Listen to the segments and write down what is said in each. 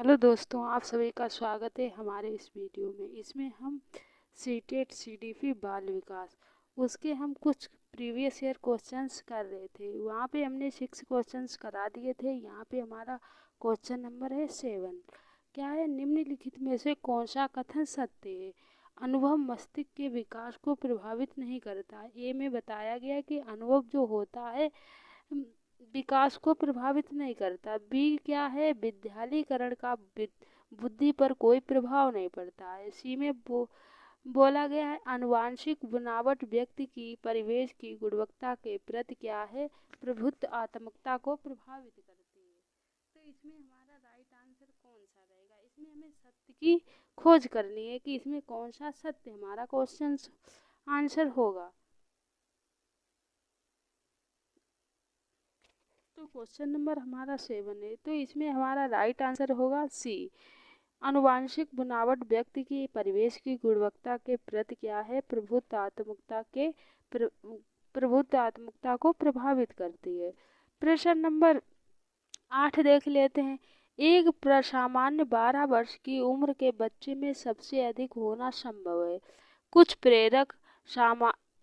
Hello दोस्तों, आप सभी का स्वागत है हमारे इस वीडियो में। इसमें हम सीटेट सीडीपी बाल विकास उसके हम कुछ प्रीवियस ईयर क्वेश्चंस कर रहे थे। वहाँ पे हमने 6 क्वेश्चंस करा दिए थे। यहाँ पे हमारा क्वेश्चन नंबर है 7। क्या है? निम्नलिखित में से कौन सा कथन सत्य है? अनुभव मस्तिष्क के विकास को प्रभावित नहीं करता। ए में बताया गया कि अनुभव जो होता है विकास को प्रभावित नहीं करता। बी क्या है? विद्यालयीकरण का बुद्धि पर कोई प्रभाव नहीं पड़ता है। सी में बोला गया है आनुवांशिक बनावट व्यक्ति की परिवेश की गुणवत्ता के प्रति क्या है? प्रभुत्वात्मकता को प्रभावित करती है। तो इसमें हमारा राइट आंसर कौन सा रहेगा? इसमें हमें सत्य की खोज करनी है कि इसमें कौन सा सत्य हमारा क्वेश्चन आंसर होगा। तो क्वेश्चन नंबर हमारा 7 है, तो इसमें हमारा राइट आंसर होगा सी। आनुवांशिक बनावट व्यक्ति की परिवेश की गुणवत्ता के प्रति क्या है? प्रभुत्वात्मकता को प्रभावित करती है। प्रश्न नंबर 8 देख लेते हैं। एक सामान्य 12 वर्ष की उम्र के बच्चे में सबसे अधिक होना संभव है। कुछ प्रेरक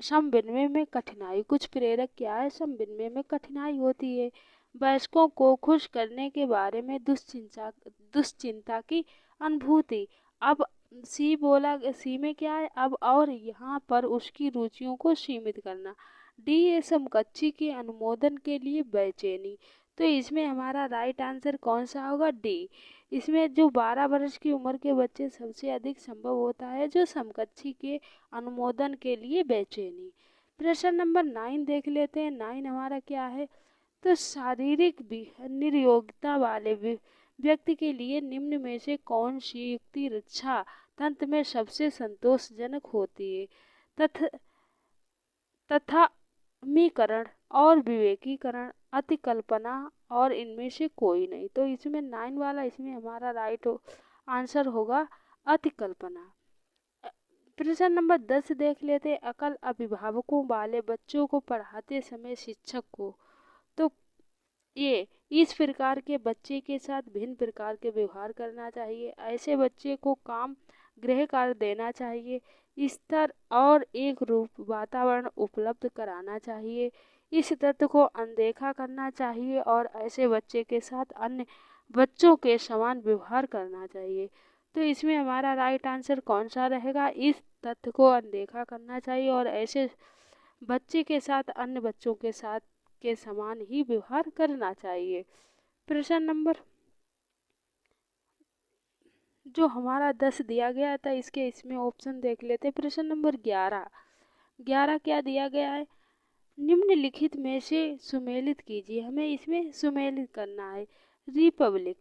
समविन्वय में कठिनाई। कुछ प्रेरक क्या है? समविन्वय में कठिनाई होती है। वयस्कों को खुश करने के बारे में दुश्चिंता की अनुभूति। अब सी में क्या है? अब और यहाँ पर उसकी रुचियों को सीमित करना। डी है समकक्षी के अनुमोदन के लिए बेचैनी। तो इसमें हमारा राइट आंसर कौन सा होगा? डी। इसमें जो 12 वर्ष की उम्र के बच्चे सबसे अधिक संभव होता है जो समकक्षी के अनुमोदन के लिए बेचैनी। प्रश्न नंबर 9 देख लेते हैं। 9 हमारा क्या है? तो शारीरिक निरोगिता वाले व्यक्ति के लिए निम्न में से कौन सी युक्ति रक्षा तंत्र में सबसे संतोषजनक होती है? तथामीकरण और विवेकीकरण, अतिकल्पना और इनमें से कोई नहीं। तो इसमें 9 वाला इसमें हमारा राइट आंसर होगा अतिकल्पना। प्रश्न नंबर 10 देख लेते हैं। अकल अभिभावकों वाले बच्चों को पढ़ाते समय शिक्षक को तो ये इस प्रकार के बच्चे के साथ भिन्न प्रकार के व्यवहार करना चाहिए। ऐसे बच्चे को काम गृह कार्य देना चाहिए। स्तर और एक रूप वातावरण उपलब्ध कराना चाहिए। इस तथ्य को अनदेखा करना चाहिए और ऐसे बच्चे के साथ अन्य बच्चों के समान व्यवहार करना चाहिए। तो इसमें हमारा राइट आंसर कौन सा रहेगा? इस तथ्य को अनदेखा करना चाहिए और ऐसे बच्चे के साथ अन्य बच्चों के साथ के समान ही व्यवहार करना चाहिए। प्रश्न नंबर जो हमारा 10 दिया गया था इसमें ऑप्शन देख लेते हैं। प्रश्न नंबर 11 क्या दिया गया है? निम्नलिखित में से सुमेलित कीजिए। हमें इसमें सुमेलित करना है। रिपब्लिक,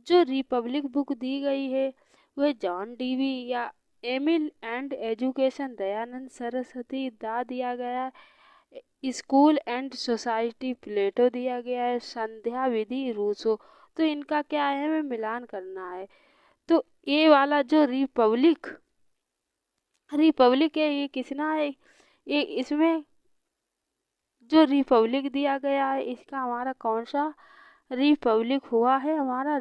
जो रिपब्लिक बुक दी गई है वह जॉन डीवी या Emile and education Dayanand Saraswati दा दिया गया है। स्कूल एंड सोसाइटी प्लेटो दिया गया है। संध्या विधि रूसो। तो इनका क्या है? हमें मिलान करना है। तो ये वाला जो रिपब्लिक है ये किसना है? ये इसमें जो रिपब्लिक दिया गया है इसका हमारा कौन सा रिपब्लिक हुआ है? हमारा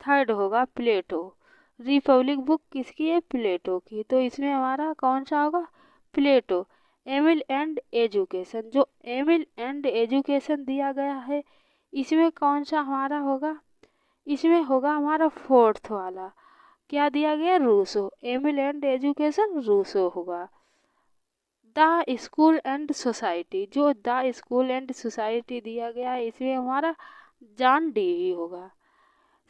थर्ड होगा प्लेटो। रिपब्लिक बुक किसकी है? प्लेटो की। तो इसमें हमारा कौन सा होगा? प्लेटो। एमिल एंड एजुकेशन, जो एमिल एंड एजुकेशन दिया गया है इसमें कौन सा हमारा होगा? इसमें होगा हमारा फोर्थ वाला। क्या दिया गया? Rousseau. Emile and education Rousseau होगा। द स्कूल एंड सोसाइटी, जो द स्कूल एंड सोसाइटी दिया गया है इसमें हमारा जॉन डीवी होगा।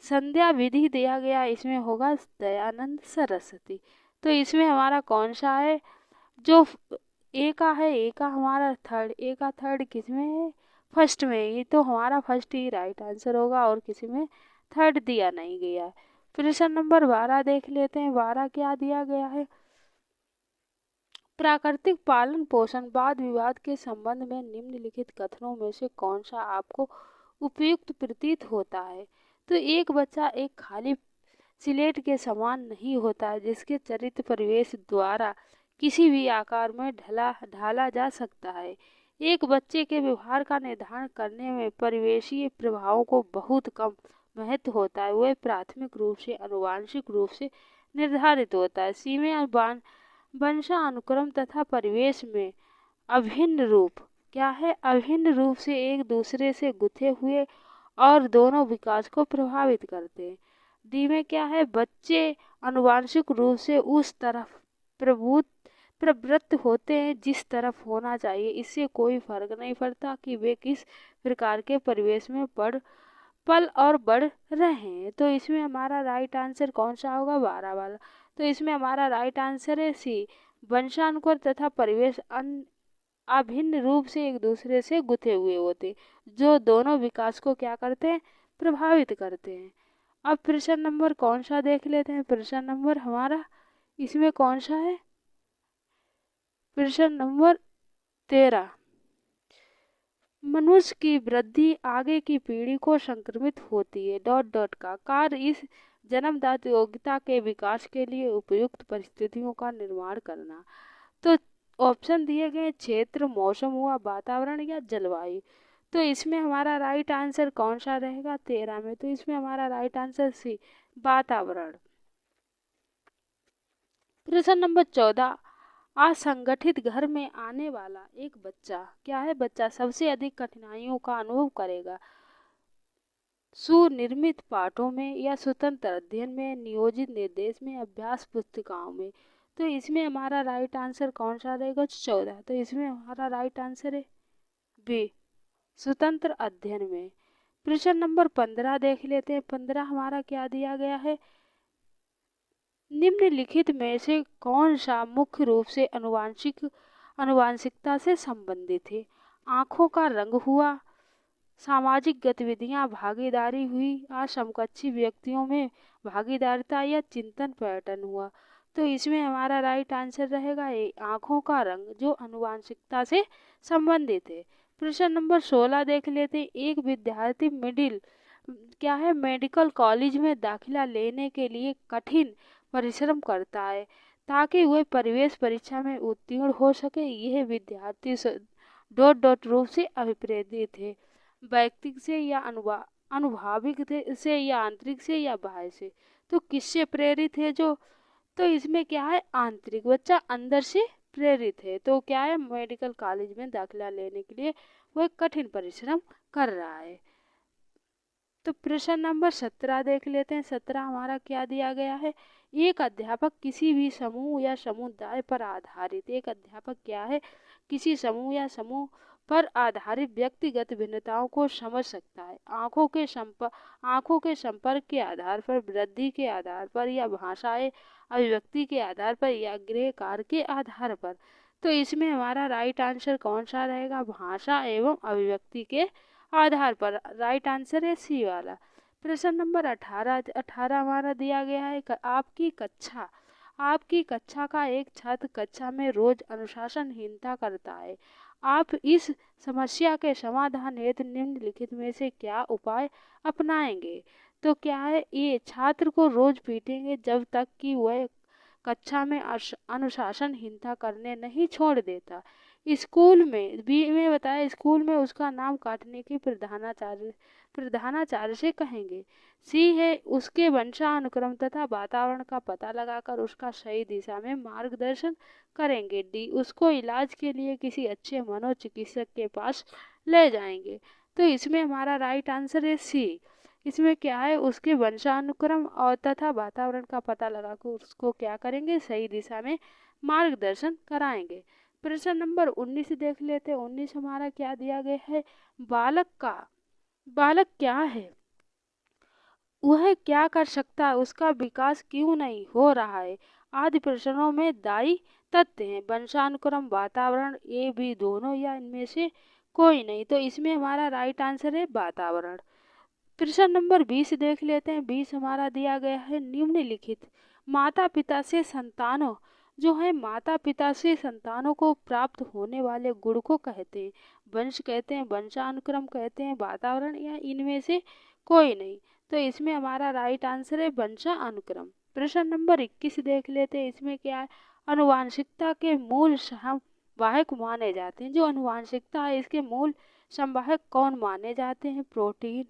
संध्या विधि दिया गया इसमें होगा दयानंद सरस्वती। तो इसमें हमारा कौन सा है? जो ए का है, ए का हमारा थर्ड, ए का थर्ड किसमें है? फर्स्ट में। ये तो हमारा फर्स्ट ही राइट आंसर होगा और किसी में थर्ड दिया नहीं गया है। प्रश्न नंबर 12 देख लेते हैं। 12 क्या दिया गया है? प्राकृतिक पालन पोषण वाद विवाद के संबंध में निम्नलिखित कथनों में से कौन सा आपको उपयुक्त प्रतीत होता है? तो एक बच्चा एक खाली स्लेट के समान नहीं होता है जिसके चरित्र परिवेश द्वारा किसी भी आकार में ढाला जा सकता है। एक बच्चे के व्यवहार का निर्धारण करने में परिवेशीय प्रभावों को बहुत कम महत्व होता है वह प्राथमिक रूप से आनुवंशिक रूप से निर्धारित होता है। सी में वंशानुक्रम तथा परिवेश में अभिन्न रूप क्या है? अभिन्न रूप से एक दूसरे से गुथे हुए और दोनों विकास को प्रभावित करते हैं। डी में क्या है? बच्चे आनुवंशिक रूप से उस तरफ प्रवृत्त होते हैं जिस तरफ होना चाहिए। इससे कोई फर्क नहीं पड़ता कि वे किस प्रकार के परिवेश में पल और बढ़ रहे हैं। तो इसमें हमारा राइट आंसर कौन सा होगा? 12 वाला। तो इसमें हमारा राइट आंसर है सी, वंशानुक्रम तथा परिवेश अभिन्न रूप से एक दूसरे से गुथे हुए होते जो दोनों विकास को क्या करते हैं? प्रभावित करते हैं। अब प्रश्न नंबर कौन सा देख लेते हैं। प्रश्न नंबर हमारा इसमें कौन सा है? प्रश्न नंबर 13। मनुष्य की वृद्धि आगे की पीढ़ी को संक्रमित होती है का कार्य इस जन्मदात योग्यता के विकास के लिए उपयुक्त परिस्थितियों का निर्माण करना। तो ऑप्शन दिए गए क्षेत्र, मौसम हुआ, वातावरण या जलवायु। तो इसमें हमारा राइट आंसर कौन सा रहेगा 13 में? तो इसमें हमारा राइट आंसर सी, वातावरण। प्रश्न नंबर 14। असंगठित घर में आने वाला एक बच्चा क्या है? बच्चा सबसे अधिक कठिनाइयों का अनुभव करेगा सुनिर्मित पाठों में या स्वतंत्र अध्ययन में, नियोजित निर्देश में, अभ्यास पुस्तिकाओं में। तो इसमें हमारा राइट आंसर कौन सा रहेगा? 14। तो इसमें हमारा राइट आंसर है बी, स्वतंत्र अध्ययन में। प्रश्न नंबर 15 देख लेते हैं। 15 हमारा क्या दिया गया है? निम्नलिखित में से कौन सा मुख्य रूप से आनुवंशिकता से संबंधित है? आँखों का रंग हुआ, सामाजिक गतिविधियां भागीदारी हुई, असमकक्षी व्यक्तियों में भागीदारिता या चिंतन पैटर्न हुआ। तो इसमें हमारा राइट आंसर रहेगा ए, आँखों का रंग, जो आनुवंशिकता से संबंधित है। प्रश्न नंबर 16 देख लेते हैं। एक विद्यार्थी मेडिकल कॉलेज में दाखिला लेने के लिए कठिन परिश्रम करता है ताकि वह प्रवेश परीक्षा में उत्तीर्ण हो सके। यह विद्यार्थी रूप से अभिप्रेरित है, वैयक्तिक से या अनुभाविक से या आंतरिक से या बाह्य से। तो किससे प्रेरित है? तो इसमें क्या है? आंतरिक, बच्चा अंदर से प्रेरित है। तो क्या है? मेडिकल कॉलेज में दाखिला लेने के लिए वह कठिन परिश्रम कर रहा है। तो प्रश्न नंबर 17 देख लेते हैं। 17 हमारा क्या दिया गया है? एक अध्यापक किसी भी समूह या समुदाय पर आधारित, एक अध्यापक क्या है? किसी समूह या समूह पर आधारित व्यक्तिगत भिन्नताओं को समझ सकता है। आँखों के संपर्क के आधार पर, वृद्धि के आधार पर या भाषाई अभिव्यक्ति के आधार पर या गृह कार्य के आधार पर। तो इसमें हमारा राइट आंसर कौन सा रहेगा? भाषा एवं अभिव्यक्ति के आधार पर। राइट आंसर है सी वाला। प्रश्न नंबर 18 हमारा दिया गया है। आपकी कक्षा का एक छात्र कक्षा में रोज अनुशासनहीनता करता है। आप इस समस्या के समाधान हेतु निम्नलिखित में से क्या उपाय अपनाएंगे? तो क्या है? ये छात्र को रोज पीटेंगे जब तक कि वह कक्षा में अनुशासनहीनता करने नहीं छोड़ देता। स्कूल में बी में बताया, स्कूल में उसका नाम काटने की प्रधानाचार्य से कहेंगे। सी है, उसके वंशानुक्रम तथा वातावरण का पता लगाकर उसका सही दिशा में मार्गदर्शन करेंगे। डी, उसको इलाज के लिए किसी अच्छे मनोचिकित्सक के पास ले जाएंगे। तो इसमें हमारा राइट आंसर है सी। इसमें क्या है? उसके वंशानुक्रम और तथा वातावरण का पता लगाकर उसको क्या करेंगे? सही दिशा में मार्गदर्शन कराएंगे। प्रश्न नंबर 19 देख लेते हैं। 19 हमारा क्या दिया गया है? बालक क्या है? वह क्या कर सकता है? उसका विकास क्यों नहीं हो रहा है? आदि प्रश्नों में दायी तथ्य हैं। वंशानुक्रम, वातावरण, ए बी दोनों या इनमें से कोई नहीं। तो इसमें हमारा राइट आंसर है वातावरण। प्रश्न नंबर 20 देख लेते हैं। 20 हमारा दिया गया है। निम्नलिखित माता पिता से संतानों को प्राप्त होने वाले गुण को कहते हैं। वंश कहते हैं, वंशानुक्रम कहते हैं, वातावरण, या इनमें से कोई नहीं। तो इसमें हमारा राइट आंसर है वंशानुक्रम। प्रश्न नंबर 21 देख लेते हैं। इसमें क्या है? आनुवंशिकता के मूल संवाहक माने जाते हैं। जो आनुवंशिकता है इसके मूल संवाहक कौन माने जाते हैं? प्रोटीन,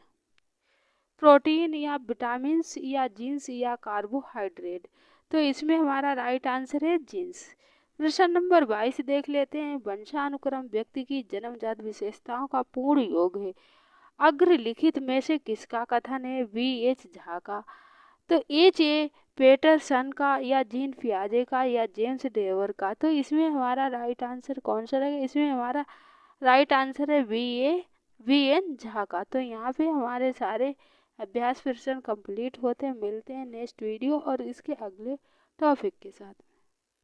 प्रोटीन या विटामिन्स या जीन्स या कार्बोहाइड्रेट। तो इसमें हमारा राइट आंसर है जीन्स। प्रश्न नंबर 22 देख लेते हैं। वंशानुक्रम व्यक्ति की जन्मजात विशेषताओं का पूर्ण योग है। अग्रलिखित में से किसका कथन है? V.H. झा का। तो H.A. पेटरसन का या जीन पियाजे का या जेम्स डेवर का। तो इसमें हमारा राइट आंसर कौन सा रहेगा? इसमें हमारा राइट आंसर है V.N. झा का। तो यहाँ पे हमारे सारे अभ्यास प्रश्न कंप्लीट होते हैं। मिलते हैं नेक्स्ट वीडियो और इसके अगले टॉपिक के साथ।